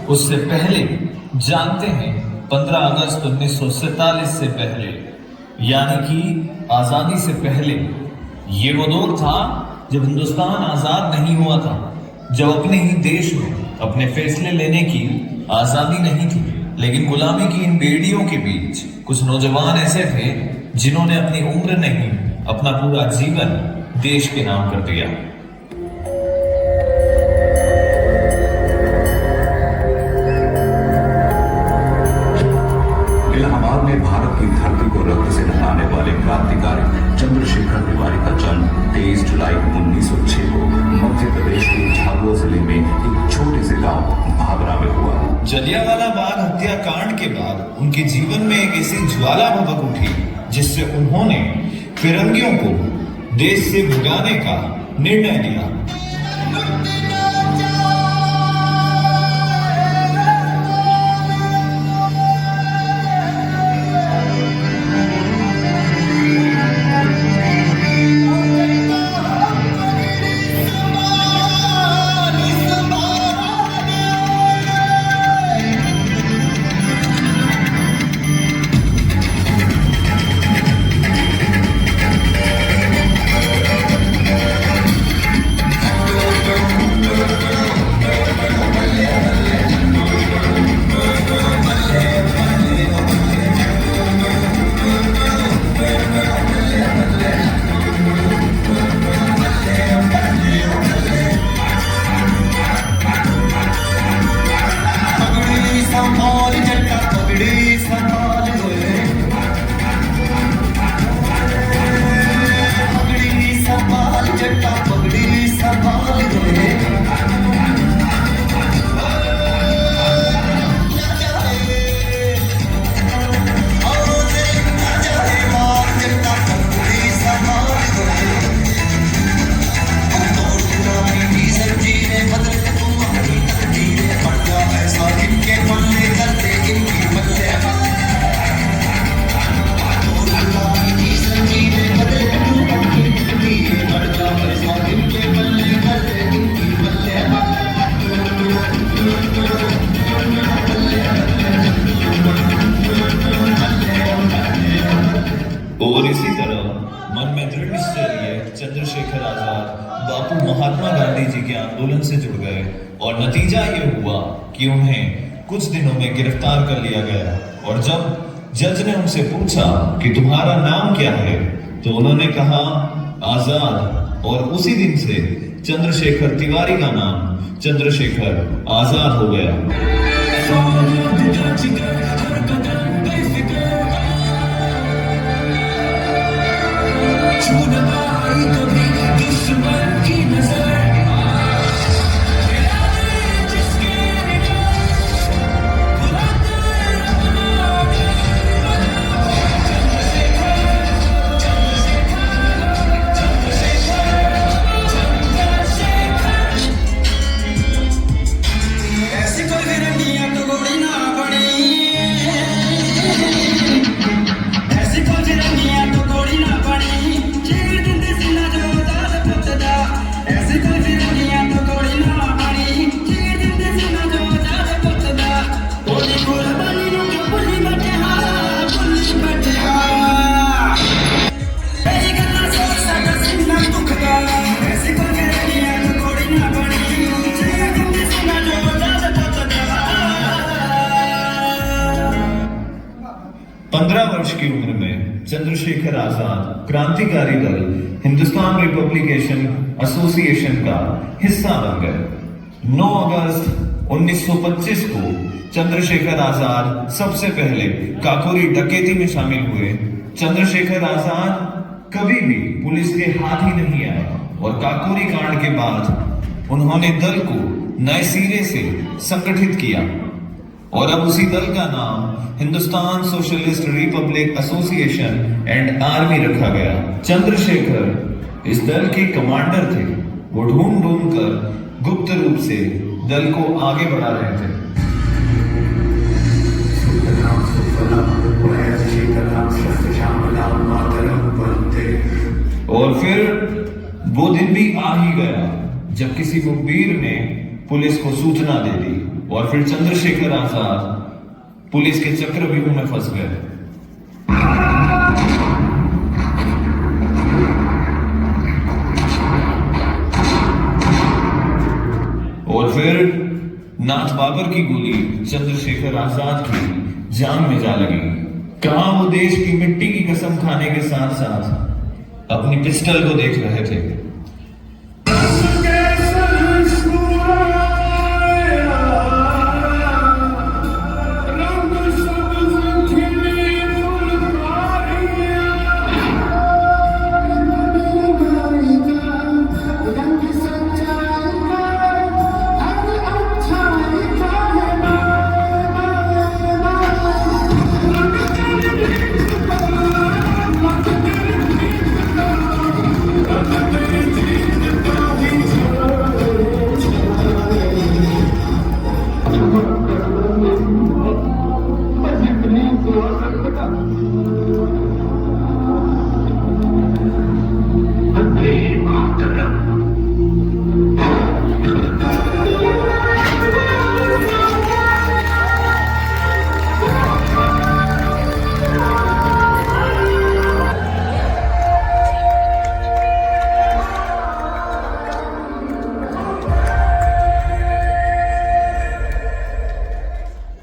उससे पहले जानते हैं 15 अगस्त 1947 से पहले यानी कि आजादी से पहले ये वो दौर था जब हिंदुस्तान आजाद नहीं हुआ था, जब अपने ही देश में अपने फैसले लेने की आजादी नहीं थी, लेकिन गुलामी की इन बेड़ियों के बीच कुछ नौजवान ऐसे थे जिन्होंने अपनी उम्र नहीं अपना पूरा जीवन देश के नाम कर दिया। इलाहाबाद में भारत की धरती को रक्त से नहलाने वाले क्रांतिकारी चंद्रशेखर तिवारी का जन्म 23 जुलाई 1906 को मध्य प्रदेश के झाबुआ जिले में एक छोटे से गांव भाभरा में हुआ। जलियांवाला बाग हत्याकांड के बाद उनके जीवन में एक ऐसी ज्वाला भभक उठी जिससे उन्होंने फिरंगियों को देश से भगाने का निर्णय लिया। और इसी तरह मन में दृढ़ निश्चय लिए चंद्रशेखर आजाद बापू महात्मा गांधी जी के आंदोलन से जुड़ गए और नतीजा ये हुआ कि उन्हें कुछ दिनों में गिरफ्तार कर लिया गया। और जब जज ने उनसे पूछा कि तुम्हारा नाम क्या है तो उन्होंने कहा आजाद, और उसी दिन से चंद्रशेखर तिवारी का नाम चंद्रशेखर आजाद हो गया। वर्ष की उम्र में चंद्रशेखर आजाद क्रांतिकारी दल हिंदुस्तान रिपब्लिकेशन एसोसिएशन का हिस्सा बन गए। 9 अगस्त 1925 को चंद्रशेखर आजाद सबसे पहले काकोरी डकैती में शामिल हुए। चंद्रशेखर आजाद कभी भी पुलिस के हाथ ही नहीं आया और काकोरी कांड के बाद उन्होंने दल को नए सिरे से संगठित किया और अब उसी दल का नाम Hindustan socialist Republic association and army रखा गया। चंद्रशेखर इस दल के कमांडर थे वो ढूंढ ढूंढ कर गुप्त रूप से दल को आगे बढ़ा रहे थे। और फिर वो दिन भी आ ही गया जब किसी मुखबिर ने पुलिस को सूचना दे दी और फिर चंद्रशेखर आजाद पुलिस के चक्रव्यूह में फंस गए। और फिर नाथ बाबर की गोली चंद्रशेखर आजाद की जान में जा लगी। कहां वो देश की मिट्टी की कसम खाने के साथ साथ अपनी पिस्टल को देख रहे थे।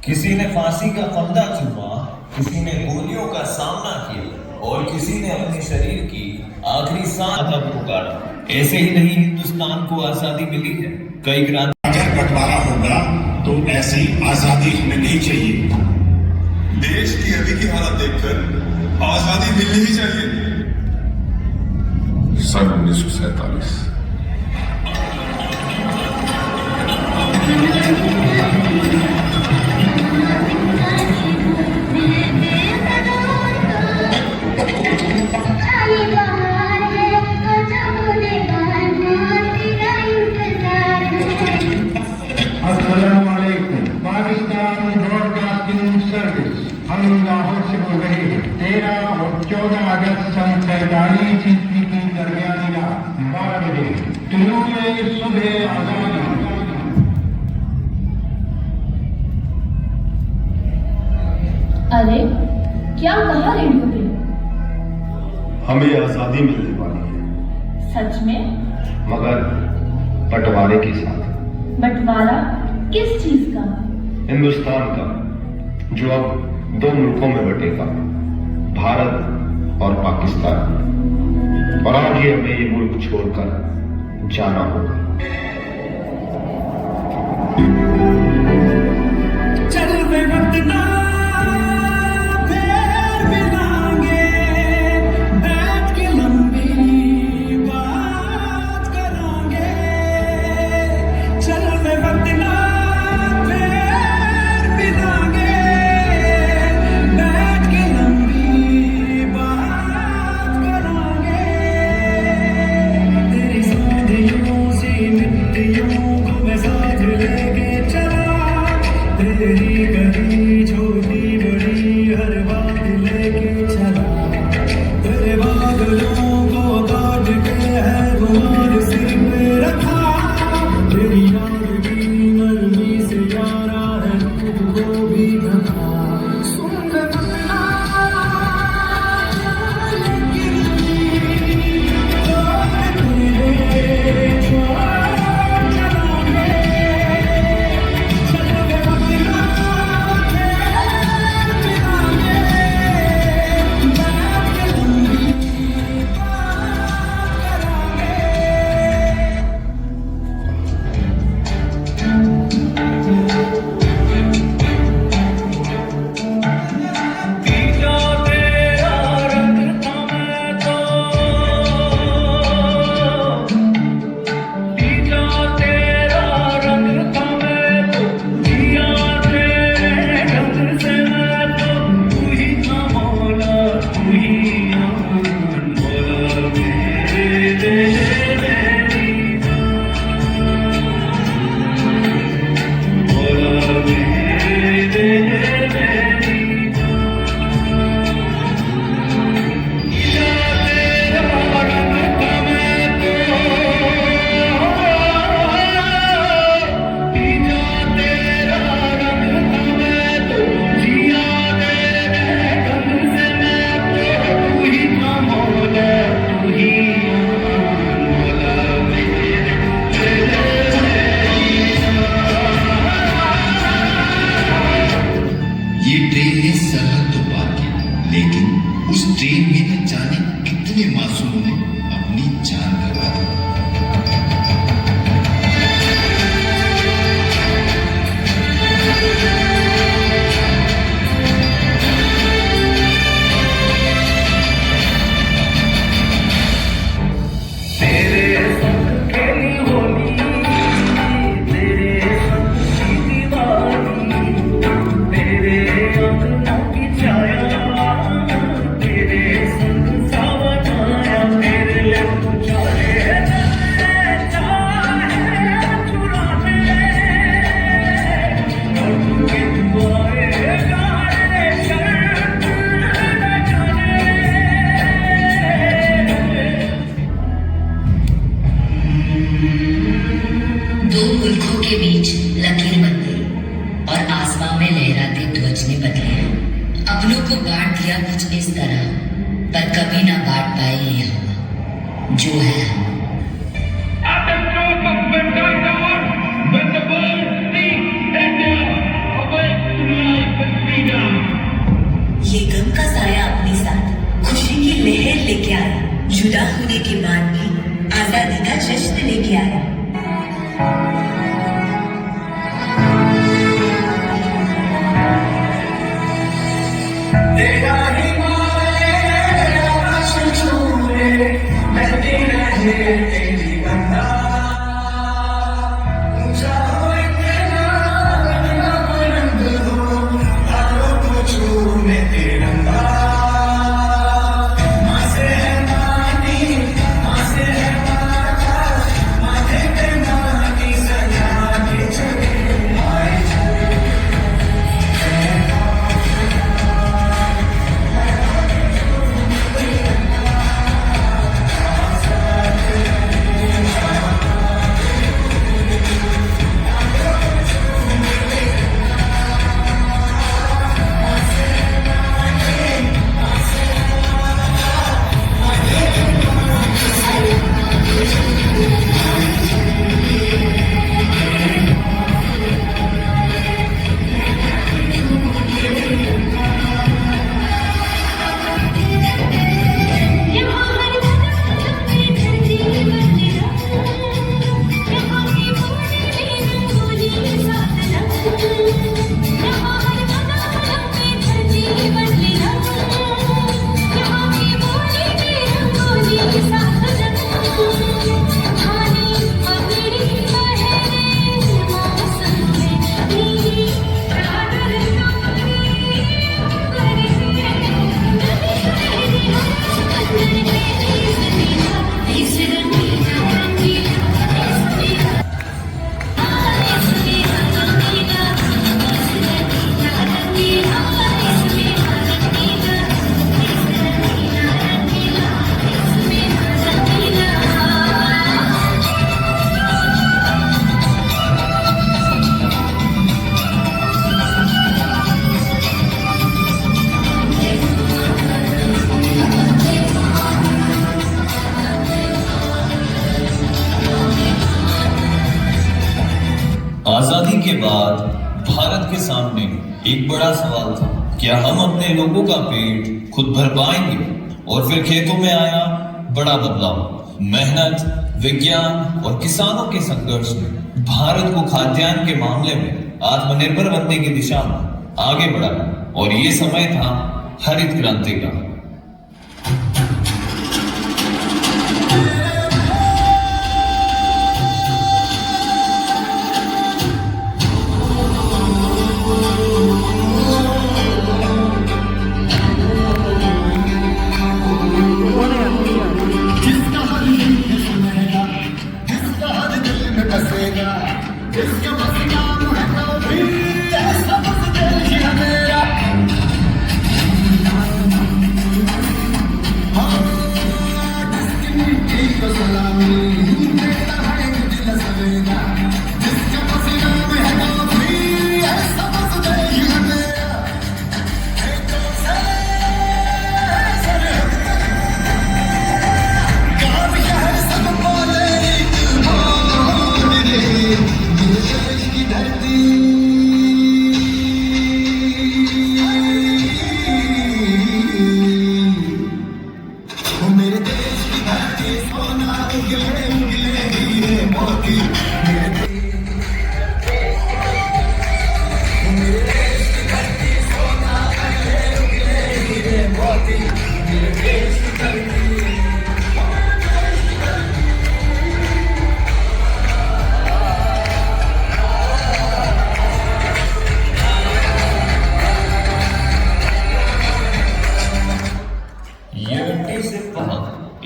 किसी ने फांसी का फंदा चूमा, किसी ने गोलियों का सामना किया और किसी ने अपने शरीर की आखिरी सांस तक पुकारा। ऐसे ही नहीं हिंदुस्तान को आजादी मिली है, कई क्रांति। अगर बंटवारा होगा तो ऐसी आजादी हमें नहीं चाहिए। देश की अभी की हालत देखकर आजादी मिलनी ही चाहिए। सन 1947 पाकिस्तान ब्रॉडकास्टिंग सर्विस हम लाहौर से बोल रहे हैं। 13 और 14 अगस्त सन 45 ईस्वी की दरमियानी रात 12 बजे तुलूए सुबह आजाद। अरे क्या कहा रेडियो पे? हमें आजादी मिलने वाली है, सच में? मगर बंटवारे के साथ। बंटवारा किस चीज का? हिंदुस्तान का, जो अब 2 मुल्कों में बटेगा, भारत और पाकिस्तान। और आज ही हमें ये मुल्क छोड़कर जाना होगा। चल वे वक्त ना फिर मिलांगे, बैठ के लंबी बात करेंगे। चल वे वक्त ना फिर मिलांगे, बैठ के लंबी बात करेंगे। तेरी सौंधियों से मिट्टियों को मैं साथ लेके चला, तेरी कहीं जो को बांट दिया कुछ इस तरह, पर कभी ना बांट पाए ये हम जो है हम। ये गम का साया अपने साथ खुशी की लहर लेके आया, जुदा होने के बाद भी आजादी का जश्न लेके आया। तेरा हिमालय आकाश छूए, बहती रहे तेरी गंगा। ऊंचा हो इतना, इतना बुलंद हो, तारों को छूए तिरंगा। माँ से है माटी, माँ से है आकाश, माथे पे माँ की सजा के चले आए। आजादी के बाद भारत के सामने एक बड़ा सवाल था, क्या हम अपने लोगों का पेट खुद भर पाएंगे? और फिर खेतों में आया बड़ा बदलाव। मेहनत, विज्ञान और किसानों के संघर्ष ने भारत को खाद्यान्न के मामले में आत्मनिर्भर बनने की दिशा में आगे बढ़ा, और ये समय था हरित क्रांति का।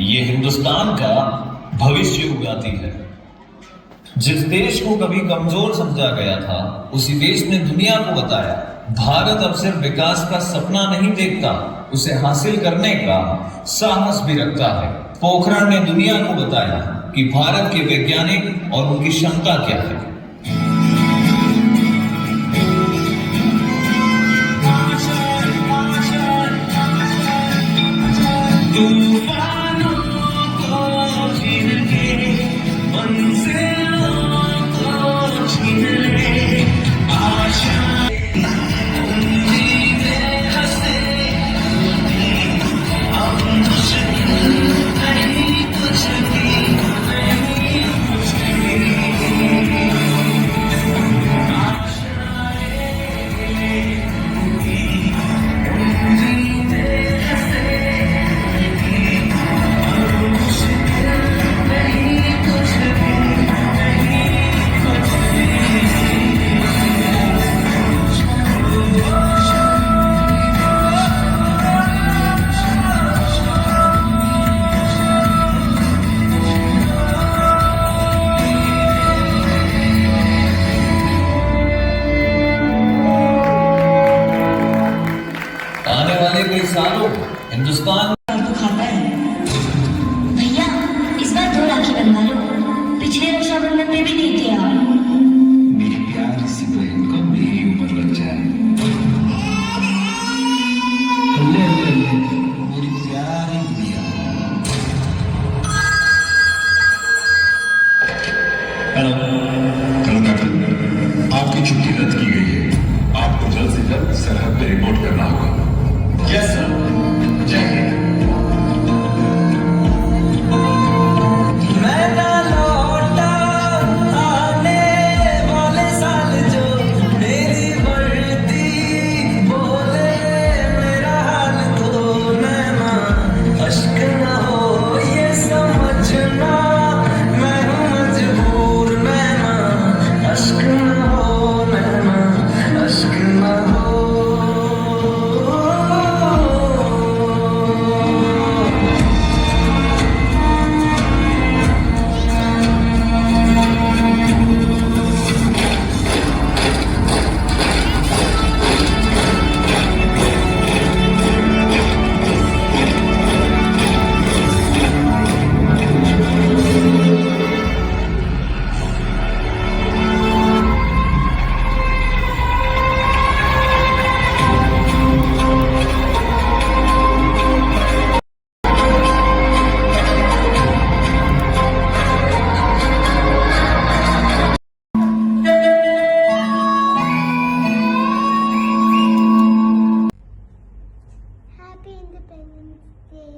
ये हिंदुस्तान का भविष्य उगाती है। जिस देश को कभी कमजोर समझा गया था, उसी देश ने दुनिया को बताया, भारत अब सिर्फ विकास का सपना नहीं देखता, उसे हासिल करने का साहस भी रखता है। पोखरण ने दुनिया को बताया कि भारत के वैज्ञानिक और उनकी क्षमता क्या है। आशा सुन्नतें भी लेके आओ। मेरी प्यारी सी बहन को मेरी उम्र लग जाए। हल्ले हल्ले हल्ले, मेरी प्यारी गुड़िया। हेलो कैप्टन, आपकी छुट्टी रद्द की गई है। आपको जल्द से जल्द सरहद पे रिपोर्ट करना होगा। यस सर, जय हिंद। मैं ना लौटा आने वाले साल जो मेरी वर्दी बोले मेरा हाल तो नैना अश्क न हो ये समझना मैं हूँ मजबूर नैना अश्क न हो नैना अश्क न हो। Happy Independence Day.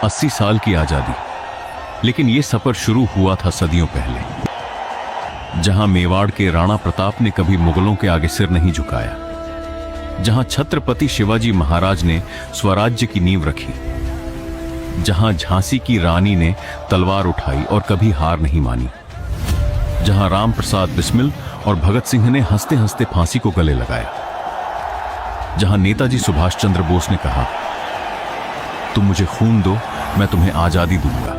अस्सी साल की आजादी, लेकिन यह सफर शुरू हुआ था सदियों पहले, जहां मेवाड़ के राणा प्रताप ने कभी मुगलों के आगे सिर नहीं झुकाया, जहां छत्रपति शिवाजी महाराज ने स्वराज्य की नींव रखी, जहां झांसी की रानी ने तलवार उठाई और कभी हार नहीं मानी, जहां राम प्रसाद बिस्मिल और भगत सिंह ने हंसते हंसते फांसी को गले लगाया, जहां नेताजी सुभाष चंद्र बोस ने कहा, तुम मुझे खून दो, मैं तुम्हें आजादी दूंगा।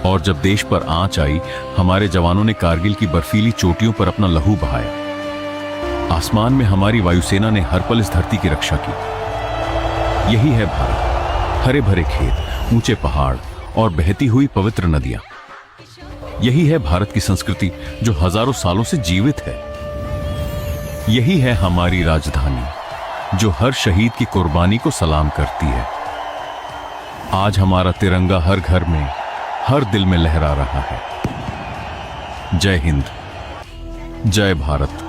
और जब देश पर आंच आई, हमारे जवानों ने कारगिल की बर्फीली चोटियों पर अपना लहू बहाया। आसमान में हमारी वायुसेना ने हर पल इस धरती की रक्षा की। यही है भारत, हरे भरे खेत, ऊंचे पहाड़ और बहती हुई पवित्र नदियां। यही है भारत की संस्कृति जो हजारों सालों से जीवित है। यही है हमारी राजधानी जो हर शहीद की कुर्बानी को सलाम करती है। आज हमारा तिरंगा हर घर में, हर दिल में लहरा रहा है। जय हिंद, जय भारत।